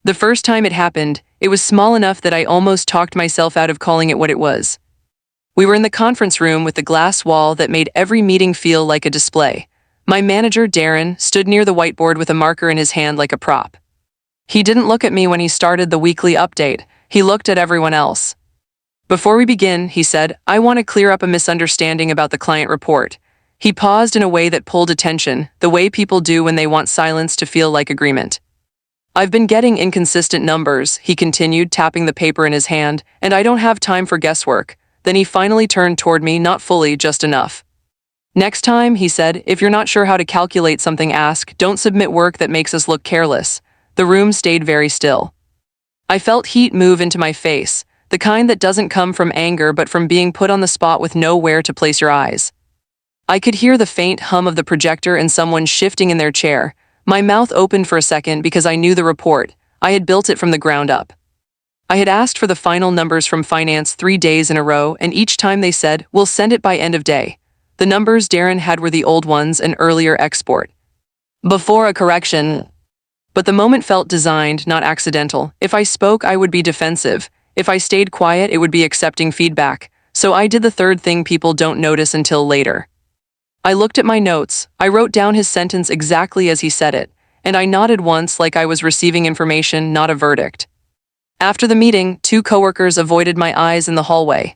The first time it happened, it was small enough that I almost talked myself out of calling it what it was. We were in the conference room with the glass wall that made every meeting feel like a display. My manager, Darren, stood near the whiteboard with a marker in his hand like a prop. He didn't look at me when he started the weekly update. He looked at everyone else. "Before we begin," he said, "I want to clear up a misunderstanding about the client report." He paused in a way that pulled attention, the way people do when they want silence to feel like agreement. "I've been getting inconsistent numbers," he continued, tapping the paper in his hand, "and I don't have time for guesswork." Then he finally turned toward me, not fully, just enough. "Next time," he said, "if you're not sure how to calculate something, ask. Don't submit work that makes us look careless." The room stayed very still. I felt heat move into my face, the kind that doesn't come from anger but from being put on the spot with nowhere to place your eyes. I could hear the faint hum of the projector and someone shifting in their chair. My mouth opened for a second because I knew the report. I had built it from the ground up. I had asked for the final numbers from finance 3 days in a row, and each time they said, "We'll send it by end of day." The numbers Darren had were the old ones, an earlier export. Before a correction. But the moment felt designed, not accidental. If I spoke, I would be defensive. If I stayed quiet, it would be accepting feedback. So I did the third thing people don't notice until later. I looked at my notes. I wrote down his sentence exactly as he said it, and I nodded once like I was receiving information, not a verdict. After the meeting, 2 coworkers avoided my eyes in the hallway.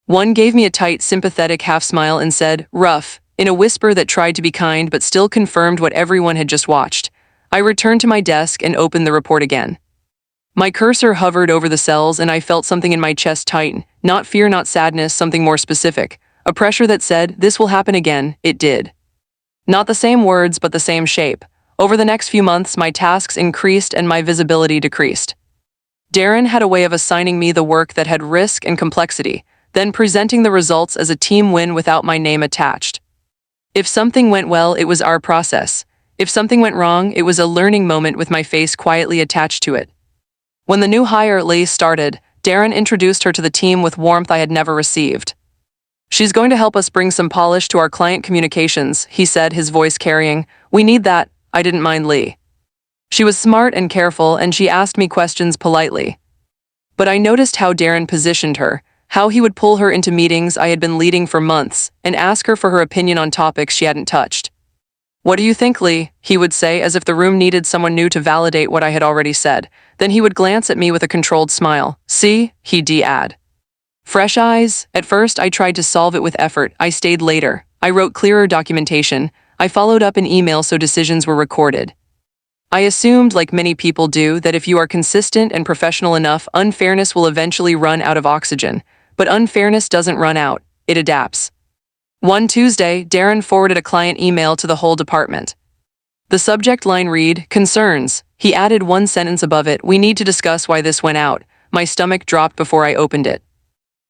One gave me a tight, sympathetic half-smile and said, "Rough," in a whisper that tried to be kind but still confirmed what everyone had just watched. I returned to my desk and opened the report again. My cursor hovered over the cells and I felt something in my chest tighten. Not fear, not sadness, something more specific. A pressure that said, "This will happen again." It did. Not the same words, but the same shape. Over the next few months, my tasks increased and my visibility decreased. Darren had a way of assigning me the work that had risk and complexity, then presenting the results as a team win without my name attached. If something went well, it was our process. If something went wrong, it was a learning moment with my face quietly attached to it. When the new hire, Lee, started, Darren introduced her to the team with warmth I had never received. "She's going to help us bring some polish to our client communications," he said, his voice carrying. "We need that." I didn't mind Lee. She was smart and careful, and she asked me questions politely. But I noticed how Darren positioned her, how he would pull her into meetings I had been leading for months and ask her for her opinion on topics she hadn't touched. "What do you think, Lee?" he would say, as if the room needed someone new to validate what I had already said. Then he would glance at me with a controlled smile. "See?" he'd add. Fresh eyes? At first, I tried to solve it with effort. I stayed later. I wrote clearer documentation. I followed up in email so decisions were recorded. I assumed, like many people do, that if you are consistent and professional enough, unfairness will eventually run out of oxygen. But unfairness doesn't run out. It adapts. One Tuesday, Darren forwarded a client email to the whole department. The subject line read, "Concerns." He added one sentence above it, "We need to discuss why this went out." My stomach dropped before I opened it.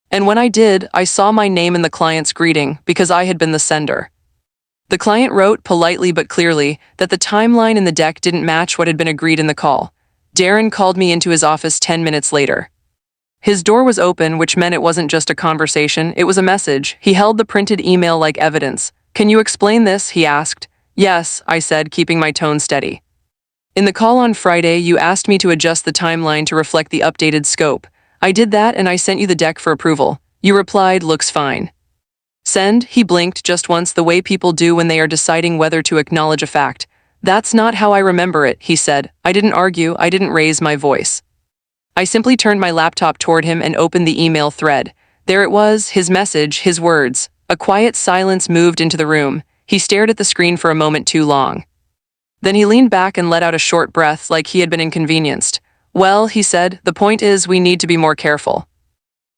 And when I did, I saw my name in the client's greeting, because I had been the sender. The client wrote, politely but clearly, that the timeline in the deck didn't match what had been agreed in the call. Darren called me into his office 10 minutes later. His door was open, which meant it wasn't just a conversation, it was a message. He held the printed email like evidence. "Can you explain this?" he asked. "Yes," I said, keeping my tone steady. "In the call on Friday, you asked me to adjust the timeline to reflect the updated scope. I did that and I sent you the deck for approval. You replied, 'Looks fine.'" Send, he blinked just once, the way people do when they are deciding whether to acknowledge a fact. "That's not how I remember it," he said. I didn't argue, I didn't raise my voice. I simply turned my laptop toward him and opened the email thread. There it was, his message, his words. A quiet silence moved into the room. He stared at the screen for a moment too long. Then he leaned back and let out a short breath like he had been inconvenienced. "Well," he said, "the point is we need to be more careful."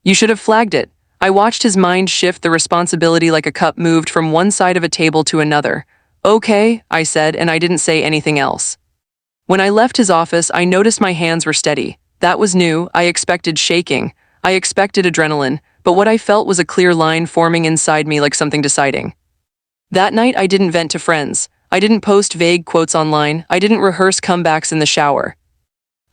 "You should have flagged it." I watched his mind shift, the responsibility like a cup moved from one side of a table to another. "Okay," I said, and I didn't say anything else. When I left his office, I noticed my hands were steady. That was new. I expected shaking. I expected adrenaline, but what I felt was a clear line forming inside me like something deciding. That night, I didn't vent to friends. I didn't post vague quotes online. I didn't rehearse comebacks in the shower.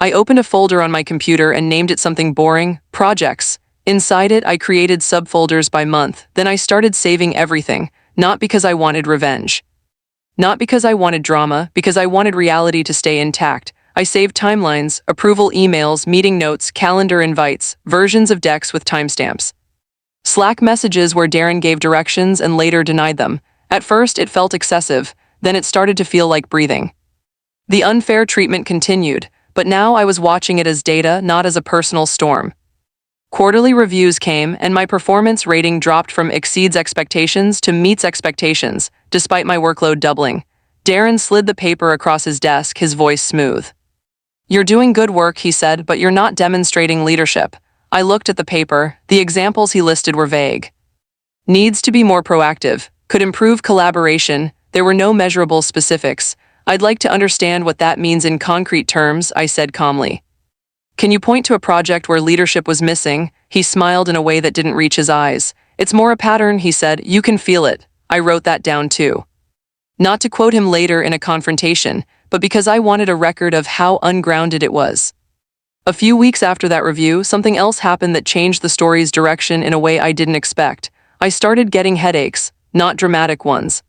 I opened a folder on my computer and named it something boring, projects. Inside it, I created subfolders by month. Then I started saving everything, not because I wanted revenge. Not because I wanted drama, because I wanted reality to stay intact. I saved timelines, approval emails, meeting notes, calendar invites, versions of decks with timestamps. Slack messages where Darren gave directions and later denied them. At first, it felt excessive, then it started to feel like breathing. The unfair treatment continued, but now I was watching it as data, not as a personal storm. Quarterly reviews came, and my performance rating dropped from exceeds expectations to meets expectations, despite my workload doubling. Darren slid the paper across his desk, his voice smooth. "You're doing good work," he said, "but you're not demonstrating leadership." I looked at the paper. The examples he listed were vague. Needs to be more proactive. Could improve collaboration. There were no measurable specifics. "I'd like to understand what that means in concrete terms," I said calmly. "Can you point to a project where leadership was missing?" He smiled in a way that didn't reach his eyes. "It's more a pattern," he said. "You can feel it." I wrote that down too. Not to quote him later in a confrontation, but because I wanted a record of how ungrounded it was. A few weeks after that review, something else happened that changed the story's direction in a way I didn't expect. I started getting headaches, not dramatic ones.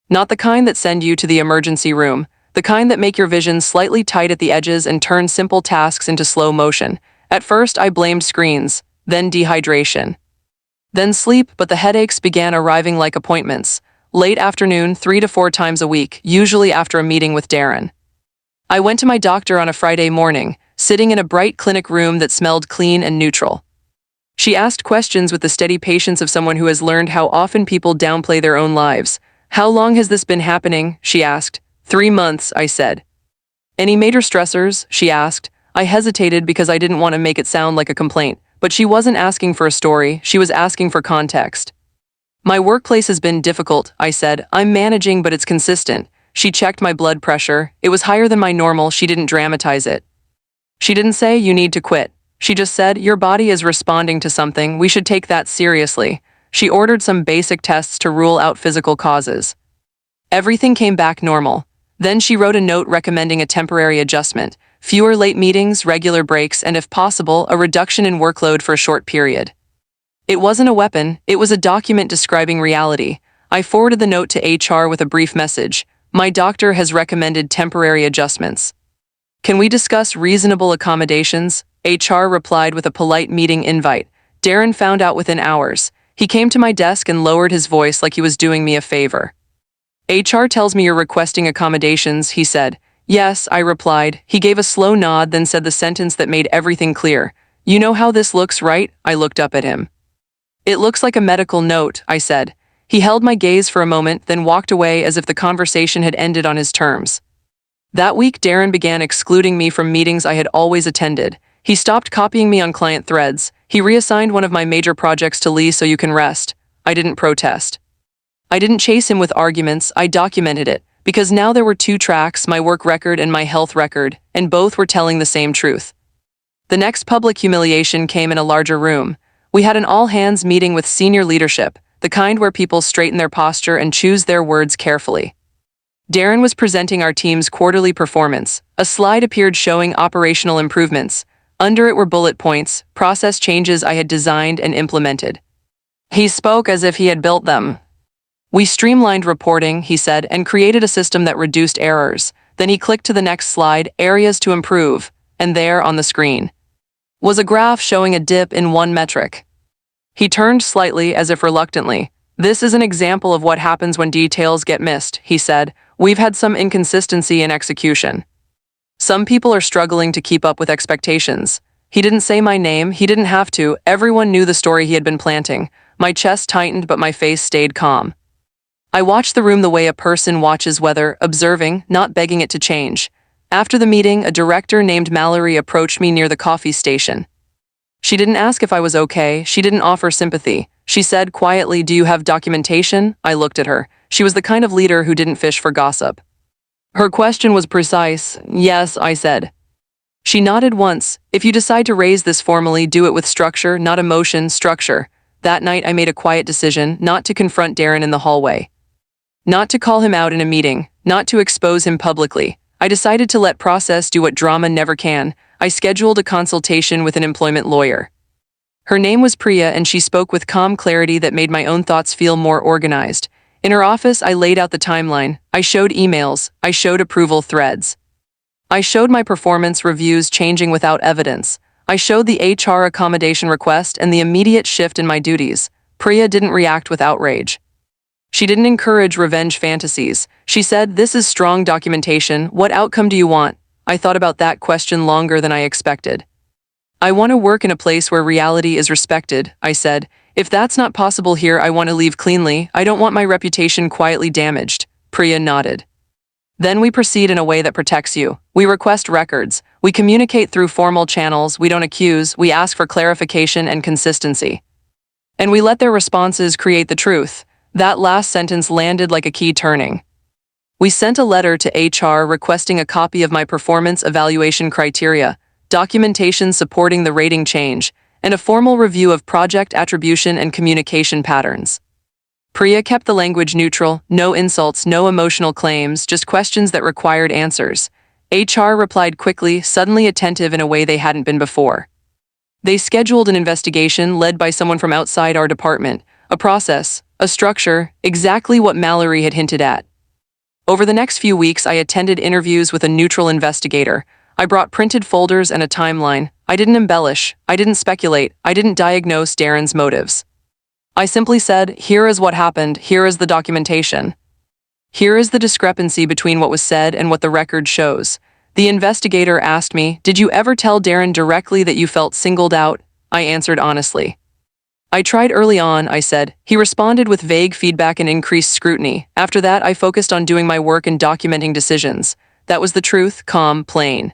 Not the kind that send you to the emergency room, the kind that make your vision slightly tight at the edges and turn simple tasks into slow motion. At first, I blamed screens, then dehydration, then sleep, but the headaches began arriving like appointments. Late afternoon, 3 to 4 times a week, usually after a meeting with Darren. I went to my doctor on a Friday morning, sitting in a bright clinic room that smelled clean and neutral. She asked questions with the steady patience of someone who has learned how often people downplay their own lives. "How long has this been happening?" she asked. 3 months, I said. "Any major stressors?" she asked. I hesitated because I didn't want to make it sound like a complaint, but she wasn't asking for a story, she was asking for context. "My workplace has been difficult," I said. "I'm managing, but it's consistent." She checked my blood pressure. It was higher than my normal. She didn't dramatize it. She didn't say, "You need to quit." She just said, "Your body is responding to something. We should take that seriously." She ordered some basic tests to rule out physical causes. Everything came back normal. Then she wrote a note recommending a temporary adjustment, fewer late meetings, regular breaks, and if possible, a reduction in workload for a short period. It wasn't a weapon, it was a document describing reality. I forwarded the note to HR with a brief message. "My doctor has recommended temporary adjustments. Can we discuss reasonable accommodations?" HR replied with a polite meeting invite. Darren found out within hours. He came to my desk and lowered his voice like he was doing me a favor. "HR tells me you're requesting accommodations," he said. "Yes," I replied. He gave a slow nod, then said the sentence that made everything clear. "You know how this looks, right?" I looked up at him. "It looks like a medical note," I said. He held my gaze for a moment, then walked away as if the conversation had ended on his terms. That week, Darren began excluding me from meetings I had always attended. He stopped copying me on client threads. He reassigned one of my major projects to Lee so you can rest. I didn't protest. I didn't chase him with arguments, I documented it, because now there were 2 tracks, my work record and my health record, and both were telling the same truth. The next public humiliation came in a larger room. We had an all-hands meeting with senior leadership, the kind where people straighten their posture and choose their words carefully. Darren was presenting our team's quarterly performance. A slide appeared showing operational improvements. Under it were bullet points, process changes I had designed and implemented. He spoke as if he had built them. "We streamlined reporting," he said, "and created a system that reduced errors." Then he clicked to the next slide, areas to improve, and there on the screen was a graph showing a dip in one metric. He turned slightly, as if reluctantly. "This is an example of what happens when details get missed," he said. "We've had some inconsistency in execution. Some people are struggling to keep up with expectations." He didn't say my name, he didn't have to. Everyone knew the story he had been planting. My chest tightened, but my face stayed calm. I watched the room the way a person watches weather, observing, not begging it to change. After the meeting, a director named Mallory approached me near the coffee station. She didn't ask if I was okay, she didn't offer sympathy. She said quietly, "Do you have documentation?" I looked at her. She was the kind of leader who didn't fish for gossip. Her question was precise. "Yes," I said. She nodded once. "If you decide to raise this formally, do it with structure, not emotion, structure." That night I made a quiet decision, not to confront Darren in the hallway. Not to call him out in a meeting, not to expose him publicly. I decided to let process do what drama never can. I scheduled a consultation with an employment lawyer. Her name was Priya, and she spoke with calm clarity that made my own thoughts feel more organized. In her office, I laid out the timeline. I showed emails. I showed approval threads. I showed my performance reviews changing without evidence. I showed the HR accommodation request and the immediate shift in my duties. Priya didn't react with outrage. She didn't encourage revenge fantasies. She said, "This is strong documentation. What outcome do you want?" I thought about that question longer than I expected. "I want to work in a place where reality is respected," I said. "If that's not possible here, I want to leave cleanly. I don't want my reputation quietly damaged." Priya nodded. "Then we proceed in a way that protects you. We request records. We communicate through formal channels. We don't accuse. We ask for clarification and consistency. And we let their responses create the truth." That last sentence landed like a key turning. We sent a letter to HR requesting a copy of my performance evaluation criteria, documentation supporting the rating change, and a formal review of project attribution and communication patterns. Priya kept the language neutral, no insults, no emotional claims, just questions that required answers. HR replied quickly, suddenly attentive in a way they hadn't been before. They scheduled an investigation led by someone from outside our department, a process, a structure, exactly what Mallory had hinted at. Over the next few weeks, I attended interviews with a neutral investigator. I brought printed folders and a timeline. I didn't embellish. I didn't speculate. I didn't diagnose Darren's motives. I simply said, "Here is what happened. Here is the documentation. Here is the discrepancy between what was said and what the record shows." The investigator asked me, "Did you ever tell Darren directly that you felt singled out?" I answered honestly. "I tried early on," I said. He responded with vague feedback and increased scrutiny. After that, I focused on doing my work and documenting decisions. That was the truth, calm, plain.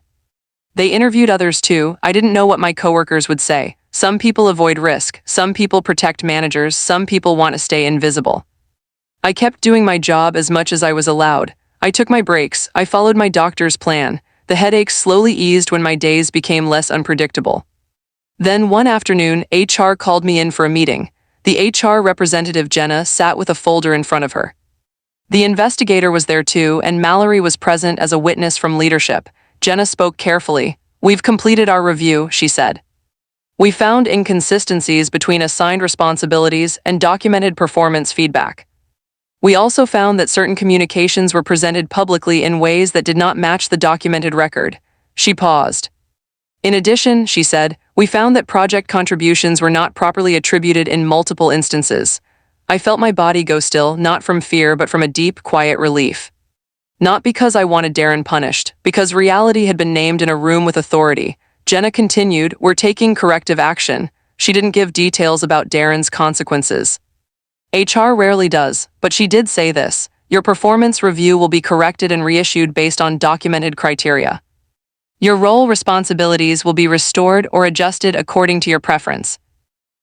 They interviewed others too. I didn't know what my coworkers would say. Some people avoid risk. Some people protect managers. Some people want to stay invisible. I kept doing my job as much as I was allowed. I took my breaks. I followed my doctor's plan. The headaches slowly eased when my days became less unpredictable. Then one afternoon, HR called me in for a meeting. The HR representative, Jenna, sat with a folder in front of her. The investigator was there too, and Mallory was present as a witness from leadership. Jenna spoke carefully. "We've completed our review," she said. "We found inconsistencies between assigned responsibilities and documented performance feedback. We also found that certain communications were presented publicly in ways that did not match the documented record." She paused. "In addition," she said, "we found that project contributions were not properly attributed in multiple instances." I felt my body go still, not from fear, but from a deep, quiet relief. Not because I wanted Darren punished, because reality had been named in a room with authority. Jenna continued, "We're taking corrective action." She didn't give details about Darren's consequences. HR rarely does, but she did say this: "Your performance review will be corrected and reissued based on documented criteria. Your role responsibilities will be restored or adjusted according to your preference.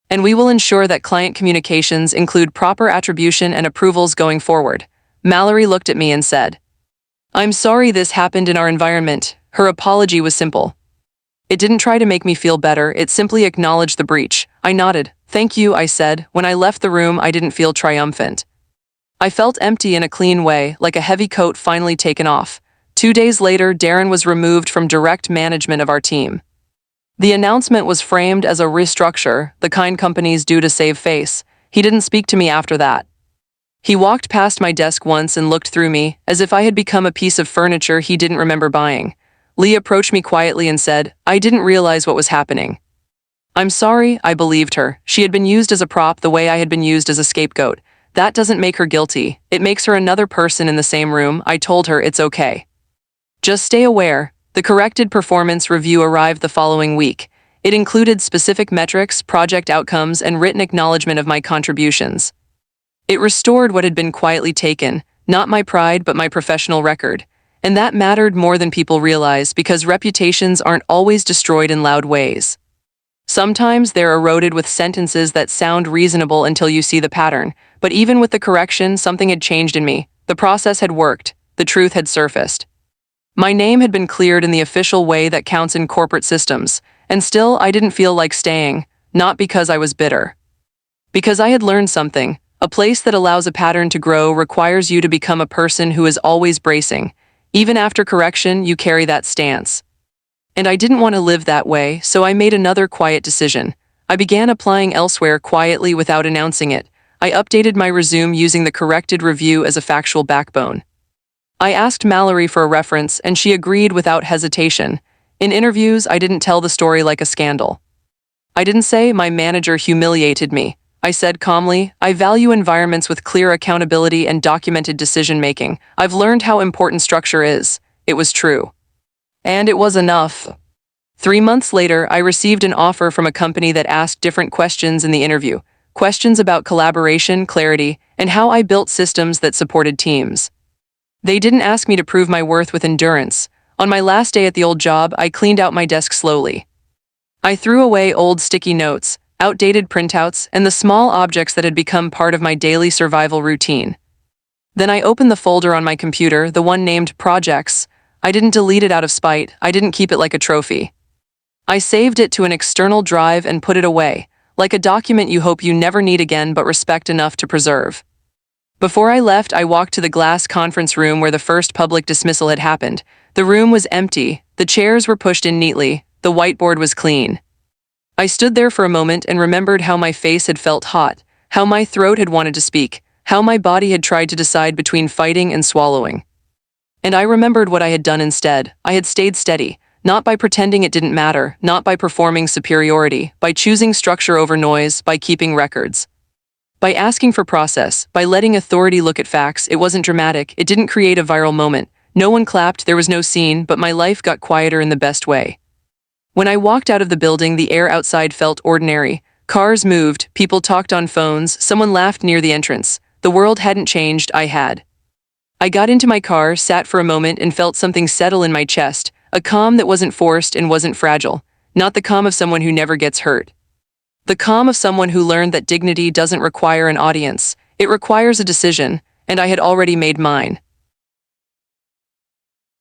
And we will ensure that client communications include proper attribution and approvals going forward." Mallory looked at me and said, "I'm sorry this happened in our environment." Her apology was simple. It didn't try to make me feel better, it simply acknowledged the breach. I nodded. "Thank you," I said. When I left the room, I didn't feel triumphant. I felt empty in a clean way, like a heavy coat finally taken off. 2 days later, Darren was removed from direct management of our team. The announcement was framed as a restructure, the kind companies do to save face. He didn't speak to me after that. He walked past my desk once and looked through me, as if I had become a piece of furniture he didn't remember buying. Lee approached me quietly and said, "I didn't realize what was happening." "I'm sorry," I believed her. She had been used as a prop the way I had been used as a scapegoat. "That doesn't make her guilty. It makes her another person in the same room." I told her it's okay. "Just stay aware." The corrected performance review arrived the following week. It included specific metrics, project outcomes, and written acknowledgement of my contributions. It restored what had been quietly taken, not my pride but my professional record. And that mattered more than people realize, because reputations aren't always destroyed in loud ways. Sometimes they're eroded with sentences that sound reasonable until you see the pattern. But even with the correction, something had changed in me. The process had worked. The truth had surfaced. My name had been cleared in the official way that counts in corporate systems, and still I didn't feel like staying, not because I was bitter. Because I had learned something. A place that allows a pattern to grow requires you to become a person who is always bracing. Even after correction, you carry that stance. And I didn't want to live that way, so I made another quiet decision. I began applying elsewhere quietly without announcing it. I updated my resume using the corrected review as a factual backbone. I asked Mallory for a reference, and she agreed without hesitation. In interviews, I didn't tell the story like a scandal. I didn't say my manager humiliated me. I said calmly, I value environments with clear accountability and documented decision-making. I've learned how important structure is. It was true. And it was enough. 3 months later, I received an offer from a company that asked different questions in the interview. Questions about collaboration, clarity, and how I built systems that supported teams. They didn't ask me to prove my worth with endurance. On my last day at the old job, I cleaned out my desk slowly. I threw away old sticky notes, outdated printouts, and the small objects that had become part of my daily survival routine. Then I opened the folder on my computer, the one named Projects. I didn't delete it out of spite. I didn't keep it like a trophy. I saved it to an external drive and put it away, like a document you hope you never need again but respect enough to preserve. Before I left, I walked to the glass conference room where the first public dismissal had happened. The room was empty, the chairs were pushed in neatly, the whiteboard was clean. I stood there for a moment and remembered how my face had felt hot, how my throat had wanted to speak, how my body had tried to decide between fighting and swallowing. And I remembered what I had done instead. I had stayed steady, not by pretending it didn't matter, not by performing superiority, by choosing structure over noise, by keeping records. By asking for process, by letting authority look at facts. It wasn't dramatic, it didn't create a viral moment. No one clapped, there was no scene, but my life got quieter in the best way. When I walked out of the building, the air outside felt ordinary. Cars moved, people talked on phones, someone laughed near the entrance. The world hadn't changed, I had. I got into my car, sat for a moment, and felt something settle in my chest, a calm that wasn't forced and wasn't fragile. Not the calm of someone who never gets hurt. The calm of someone who learned that dignity doesn't require an audience, it requires a decision, and I had already made mine.